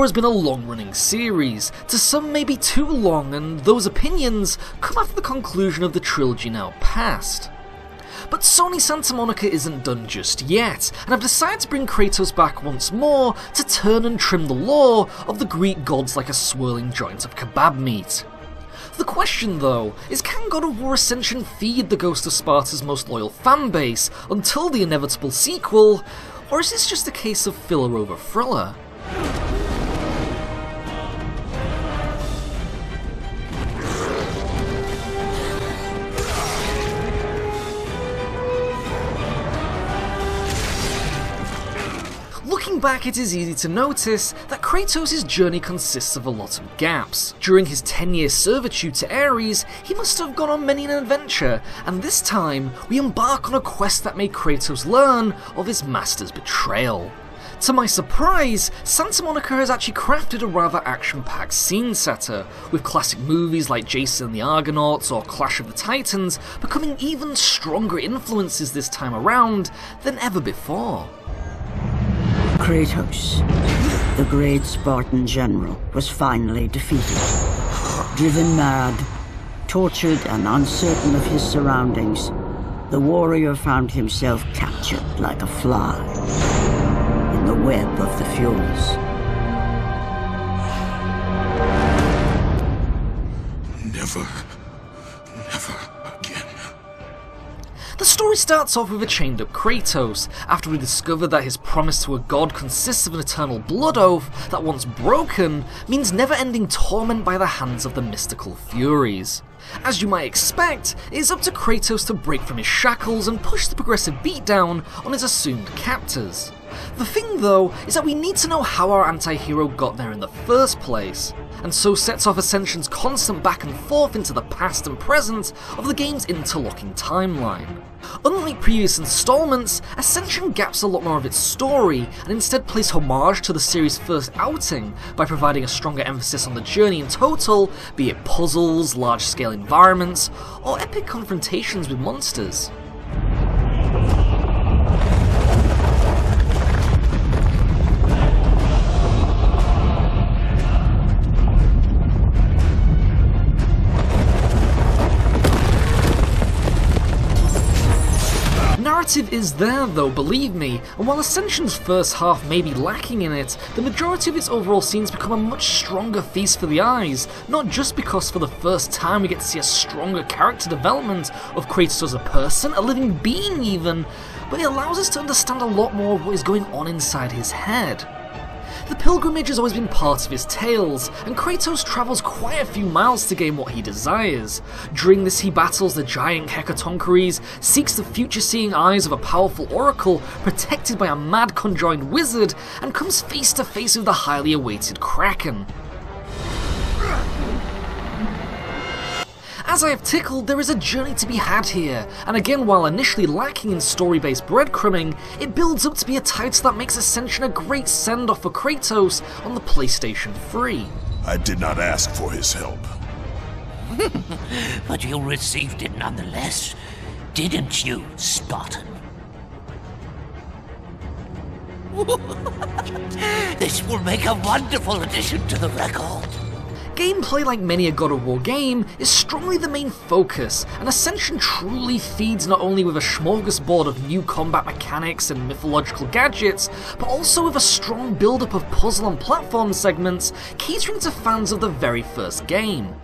Hero has been a long-running series, to some maybe too long, and those opinions come after the conclusion of the trilogy now past. But Sony Santa Monica isn't done just yet, and have decided to bring Kratos back once more to turn and trim the lore of the Greek gods like a swirling joint of kebab meat. The question though, is can God of War Ascension feed the Ghost of Sparta's most loyal fanbase until the inevitable sequel, or is this just a case of filler over thriller? Looking back, it is easy to notice that Kratos' journey consists of a lot of gaps. During his 10-year servitude to Ares, he must have gone on many an adventure, and this time we embark on a quest that made Kratos learn of his master's betrayal. To my surprise, Santa Monica has actually crafted a rather action-packed scene setter, with classic movies like Jason and the Argonauts or Clash of the Titans becoming even stronger influences this time around than ever before. Kratos, the great Spartan general, was finally defeated. Driven mad, tortured and uncertain of his surroundings, the warrior found himself captured like a fly in the web of the Furies. Never again. The story starts off with a chained-up Kratos, after we discover that his promise to a god consists of an eternal blood oath that once broken means never-ending torment by the hands of the mystical Furies. As you might expect, it is up to Kratos to break from his shackles and push the progressive beatdown on his assumed captors. The thing though, is that we need to know how our anti-hero got there in the first place, and so sets off Ascension's constant back and forth into the past and present of the game's interlocking timeline. Unlike previous installments, Ascension gaps a lot more of its story, and instead plays homage to the series' first outing by providing a stronger emphasis on the journey in total, be it puzzles, large-scale environments, or epic confrontations with monsters. Narrative is there though, believe me, and while Ascension's first half may be lacking in it, the majority of its overall scenes become a much stronger feast for the eyes, not just because for the first time we get to see a stronger character development of Kratos as a person, a living being even, but it allows us to understand a lot more of what is going on inside his head. The pilgrimage has always been part of his tales, and Kratos travels quite a few miles to gain what he desires. During this he battles the giant Hecatoncheires, seeks the future-seeing eyes of a powerful oracle protected by a mad conjoined wizard, and comes face to face with the highly awaited Kraken. As I have tickled, there is a journey to be had here, and again, while initially lacking in story-based breadcrumbing, it builds up to be a title that makes Ascension a great send-off for Kratos on the PlayStation 3. I did not ask for his help. But you received it nonetheless, didn't you, Spartan? This will make a wonderful addition to the record. Gameplay, like many a God of War game, is strongly the main focus, and Ascension truly feeds not only with a smorgasbord of new combat mechanics and mythological gadgets, but also with a strong build-up of puzzle and platform segments catering to fans of the very first game.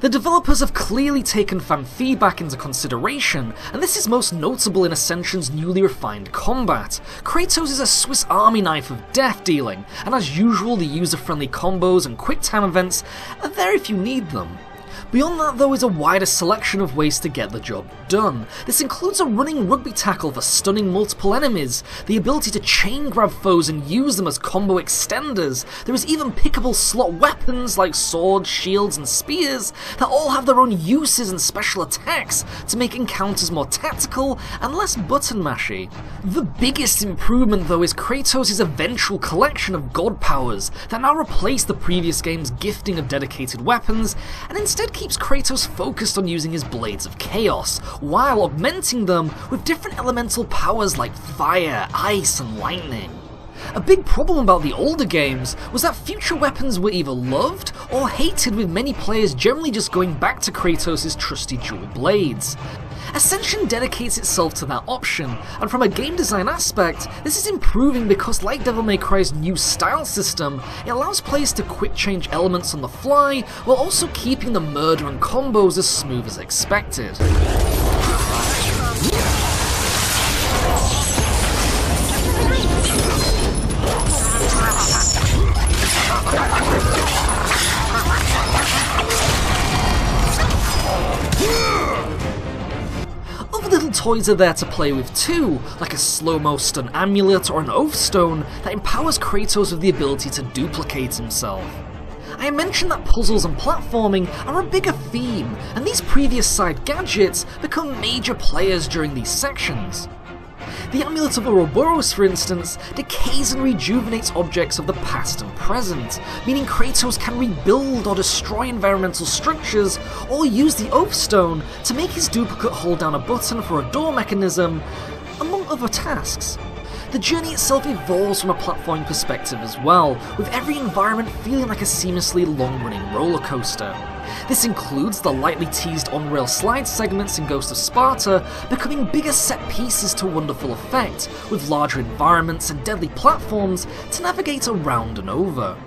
The developers have clearly taken fan feedback into consideration, and this is most notable in Ascension's newly refined combat. Kratos is a Swiss army knife of death dealing, and as usual the user-friendly combos and quick time events are there if you need them. Beyond that though is a wider selection of ways to get the job done. This includes a running rugby tackle for stunning multiple enemies, the ability to chain grab foes and use them as combo extenders. There is even pickable slot weapons like swords, shields and spears that all have their own uses and special attacks to make encounters more tactical and less button mashy. The biggest improvement though is Kratos' eventual collection of god powers that now replace the previous game's gifting of dedicated weapons and instead keeps Kratos focused on using his Blades of Chaos, while augmenting them with different elemental powers like fire, ice and lightning. A big problem about the older games was that future weapons were either loved or hated, with many players generally just going back to Kratos' trusty dual blades. Ascension dedicates itself to that option, and from a game design aspect, this is improving because, like Devil May Cry's new style system, it allows players to quick change elements on the fly, while also keeping the murder and combos as smooth as expected. Little toys are there to play with too, like a slow-mo stun amulet or an oath stone that empowers Kratos with the ability to duplicate himself. I mentioned that puzzles and platforming are a bigger theme, and these previous side gadgets become major players during these sections. The Amulet of Ouroboros, for instance, decays and rejuvenates objects of the past and present, meaning Kratos can rebuild or destroy environmental structures, or use the Oath Stone to make his duplicate hold down a button for a door mechanism, among other tasks. The journey itself evolves from a platforming perspective as well, with every environment feeling like a seamlessly long-running roller coaster. This includes the lightly teased on-rail slide segments in Ghost of Sparta becoming bigger set pieces to wonderful effect, with larger environments and deadly platforms to navigate around and over.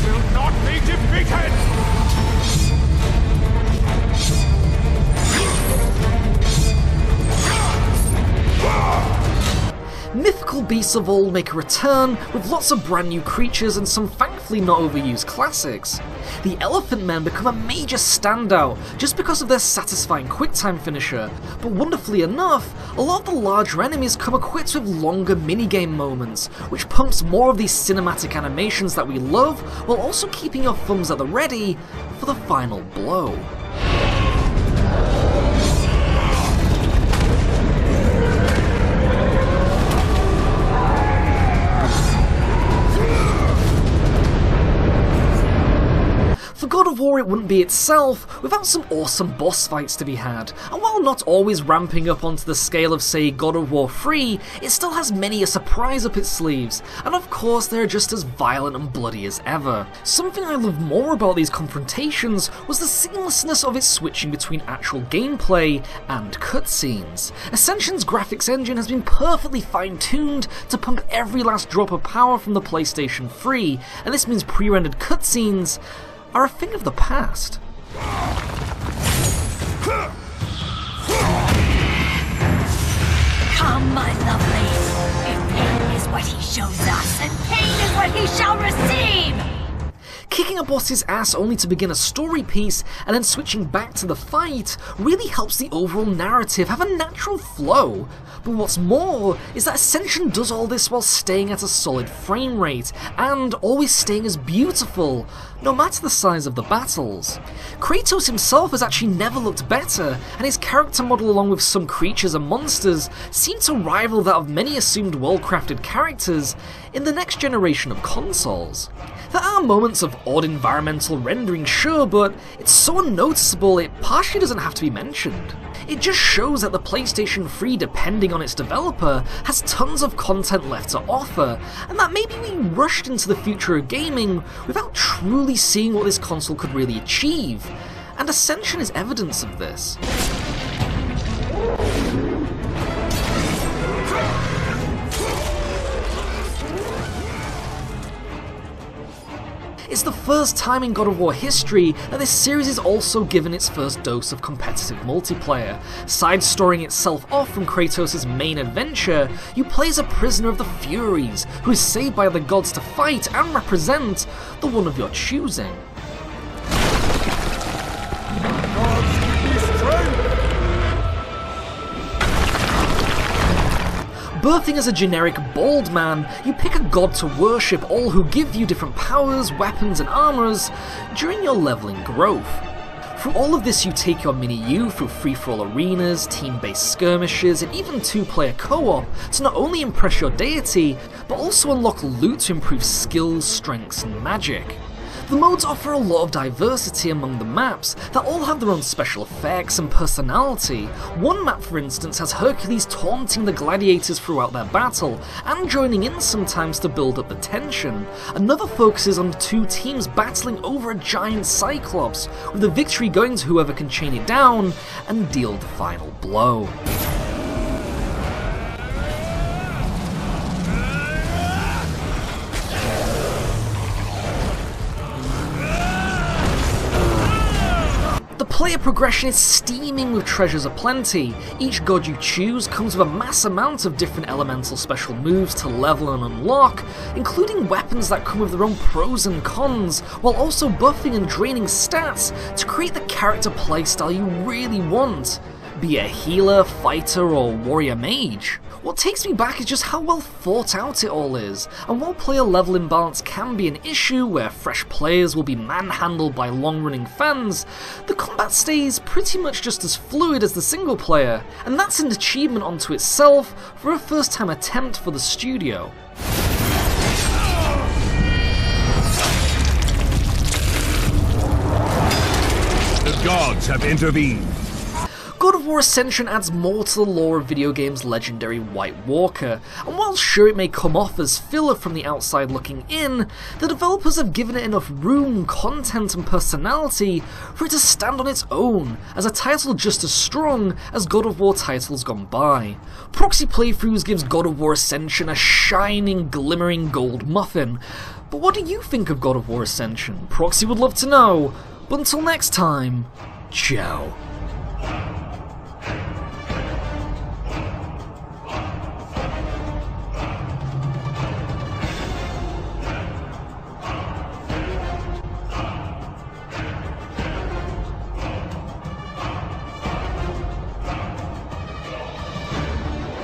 Will not be defeated! Mythical beasts of old make a return, with lots of brand new creatures and some thankfully not overused classics. The Elephant Men become a major standout just because of their satisfying quick-time finisher, but wonderfully enough, a lot of the larger enemies come equipped with longer minigame moments, which pumps more of these cinematic animations that we love, while also keeping your thumbs at the ready for the final blow. For God of War, it wouldn't be itself without some awesome boss fights to be had, and while not always ramping up onto the scale of, say, God of War 3, it still has many a surprise up its sleeves, and of course they're just as violent and bloody as ever. Something I loved more about these confrontations was the seamlessness of its switching between actual gameplay and cutscenes. Ascension's graphics engine has been perfectly fine-tuned to pump every last drop of power from the PlayStation 3, and this means pre-rendered cutscenes are a thing of the past. Come, my lovely. If pain is what he shows us, then pain is what he shall receive! Kicking a boss's ass only to begin a story piece and then switching back to the fight really helps the overall narrative have a natural flow. But what's more is that Ascension does all this while staying at a solid frame rate and always staying as beautiful, no matter the size of the battles. Kratos himself has actually never looked better, and his character model along with some creatures and monsters seem to rival that of many assumed well-crafted characters in the next generation of consoles. There are moments of odd environmental rendering, sure, but it's so unnoticeable it partially doesn't have to be mentioned. It just shows that the PlayStation 3, depending on its developer, has tons of content left to offer, and that maybe we rushed into the future of gaming without truly seeing what this console could really achieve, and Ascension is evidence of this. It's the first time in God of War history that this series is also given its first dose of competitive multiplayer. Side-storying itself off from Kratos' main adventure, you play as a prisoner of the Furies, who is saved by the gods to fight and represent the one of your choosing. Birthing as a generic bald man, you pick a god to worship, all who give you different powers, weapons and armors during your leveling growth. Through all of this you take your mini-you through free-for-all arenas, team-based skirmishes and even two-player co-op to not only impress your deity, but also unlock loot to improve skills, strengths and magic. The modes offer a lot of diversity among the maps that all have their own special effects and personality. One map, for instance, has Hercules taunting the gladiators throughout their battle and joining in sometimes to build up the tension. Another focuses on two teams battling over a giant Cyclops, with the victory going to whoever can chain it down and deal the final blow. Player progression is steaming with treasures aplenty. Each god you choose comes with a mass amount of different elemental special moves to level and unlock, including weapons that come with their own pros and cons, while also buffing and draining stats to create the character playstyle you really want, be it a healer, fighter, or warrior mage. What takes me back is just how well thought out it all is, and while player level imbalance can be an issue where fresh players will be manhandled by long-running fans, the combat stays pretty much just as fluid as the single player, and that's an achievement unto itself for a first-time attempt for the studio. The gods have intervened. God of War Ascension adds more to the lore of video games' legendary White Walker, and while sure it may come off as filler from the outside looking in, the developers have given it enough room, content and personality for it to stand on its own, as a title just as strong as God of War titles gone by. Proxy playthroughs gives God of War Ascension a shining, glimmering gold muffin. But what do you think of God of War Ascension? Proxy would love to know. But until next time, ciao.